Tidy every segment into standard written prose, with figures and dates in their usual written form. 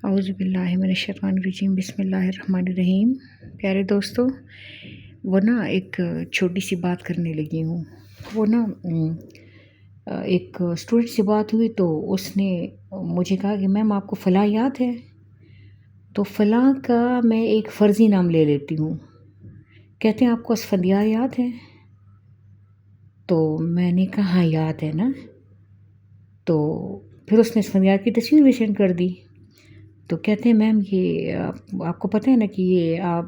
اعوذ باللہ من الشیطان الرجیم، بسم اللہ الرحمن الرحیم۔ پیارے دوستو، وہ نا ایک چھوٹی سی بات کرنے لگی ہوں۔ وہ نا ایک اسٹوڈنٹ سے بات ہوئی تو اس نے مجھے کہا کہ میم آپ کو فلاں یاد ہے؟ تو فلاں کا میں ایک فرضی نام لے لیتی ہوں۔ کہتے ہیں آپ کو اسفندیار یاد ہے؟ تو میں نے کہا ہاں یاد ہے نا۔ تو پھر اس نے اسفندیار کی تصویر بھی سینڈ کر دی۔ تو کہتے ہیں میم یہ آپ کو پتہ ہے نا کہ یہ آپ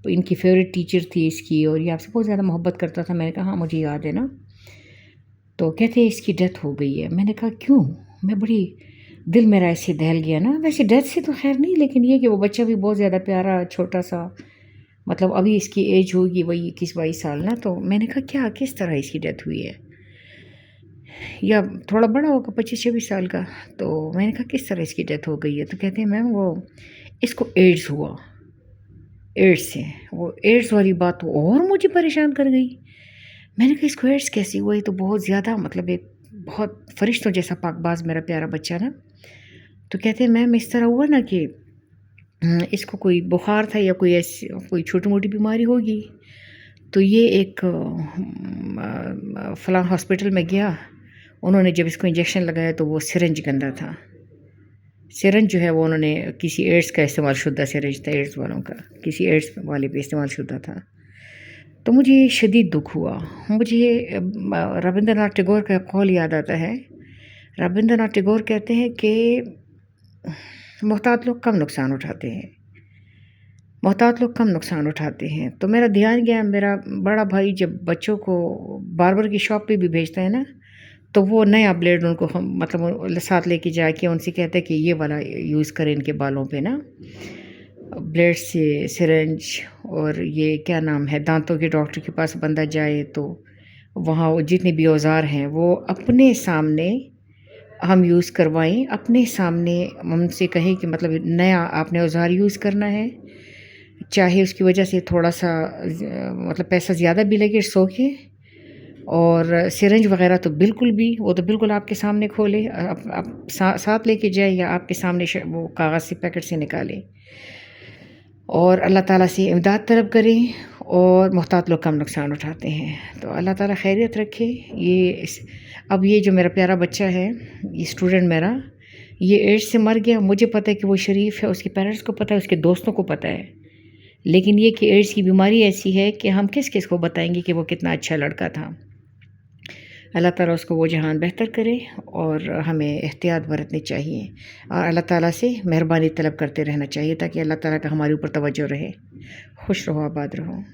ان کی فیوریٹ ٹیچر تھی اس کی، اور یہ آپ سے بہت زیادہ محبت کرتا تھا۔ میں نے کہا ہاں مجھے یاد ہے نا۔ تو کہتے ہیں اس کی ڈیتھ ہو گئی ہے۔ میں نے کہا کیوں؟ میں بڑی دل میرا ایسے دہل گیا نا۔ ویسے ڈیتھ سے تو خیر نہیں، لیکن یہ کہ وہ بچہ بھی بہت زیادہ پیارا چھوٹا سا، مطلب ابھی اس کی ایج ہوگی وہی 21-22 سال نا۔ تو میں نے کہا کیا کس طرح اس کی ڈیتھ ہوئی ہے، یا تھوڑا بڑا ہوگا 25-26 سال کا۔ تو میں نے کہا کس طرح اس کی ڈیتھ ہو گئی ہے؟ تو کہتے ہیں میم وہ اس کو ایڈز ہوا، ایڈز سے۔ وہ ایڈز والی بات تو اور مجھے پریشان کر گئی۔ میں نے کہا اس کو ایڈز کیسی ہوا؟ یہ تو بہت زیادہ مطلب ایک بہت فرشتوں جیسا پاک باز میرا پیارا بچہ نا۔ تو کہتے ہیں میم اس طرح ہوا نا کہ اس کو کوئی بخار تھا یا کوئی ایسی کوئی چھوٹی موٹی بیماری ہوگی، تو یہ ایک فلاں ہاسپٹل میں گیا۔ انہوں نے جب اس کو انجیکشن لگایا تو وہ سرنج گندا تھا۔ سرنج جو ہے وہ انہوں نے کسی ایڈز کا استعمال شدہ سرنج تھا، ایڈز والوں کا، کسی ایڈز والے پہ استعمال شدہ تھا۔ تو مجھے شدید دکھ ہوا۔ مجھے رابندر ناتھ ٹیگور کا قول یاد آتا ہے۔ رابندر ناتھ ٹیگور کہتے ہیں کہ محتاط لوگ کم نقصان اٹھاتے ہیں، محتاط لوگ کم نقصان اٹھاتے ہیں۔ تو میرا دھیان گیا، میرا بڑا بھائی جب بچوں کو باربر کی شاپ پہ بھی بھیجتا ہے نا، تو وہ نیا بلیڈ ان کو مطلب ساتھ لے کے جا کے ان سے کہتا ہے کہ یہ والا یوز کریں ان کے بالوں پہ نا، بلیڈ سے سرنج۔ اور یہ کیا نام ہے، دانتوں کے ڈاکٹر کے پاس بندہ جائے تو وہاں جتنے بھی اوزار ہیں وہ اپنے سامنے ہم یوز کروائیں، اپنے سامنے ہم سے کہیں کہ مطلب نیا آپ نے اوزار یوز کرنا ہے، چاہے اس کی وجہ سے تھوڑا سا مطلب پیسہ زیادہ بھی لگے، سوکھے۔ اور سرنج وغیرہ تو بالکل بھی، وہ تو بالکل آپ کے سامنے کھولے، ساتھ لے کے جائے یا آپ کے سامنے وہ کاغذ سے پیکٹ سے نکالے۔ اور اللہ تعالیٰ سے امداد طلب کریں، اور محتاط لوگ کم نقصان اٹھاتے ہیں۔ تو اللہ تعالیٰ خیریت رکھے۔ اب یہ جو میرا پیارا بچہ ہے، یہ اسٹوڈنٹ میرا، یہ ایڈز سے مر گیا۔ مجھے پتہ ہے کہ وہ شریف ہے، اس کے پیرنٹس کو پتہ ہے، اس کے دوستوں کو پتہ ہے، لیکن یہ کہ ایڈز کی بیماری ایسی ہے کہ ہم کس کس کو بتائیں گے کہ وہ کتنا اچھا لڑکا تھا۔ اللہ تعالیٰ اس کو وہ جہان بہتر کرے، اور ہمیں احتیاط برتنی چاہیے، اور اللہ تعالیٰ سے مہربانی طلب کرتے رہنا چاہیے، تاکہ اللہ تعالیٰ کا ہمارے اوپر توجہ رہے۔ خوش رہو، آباد رہو۔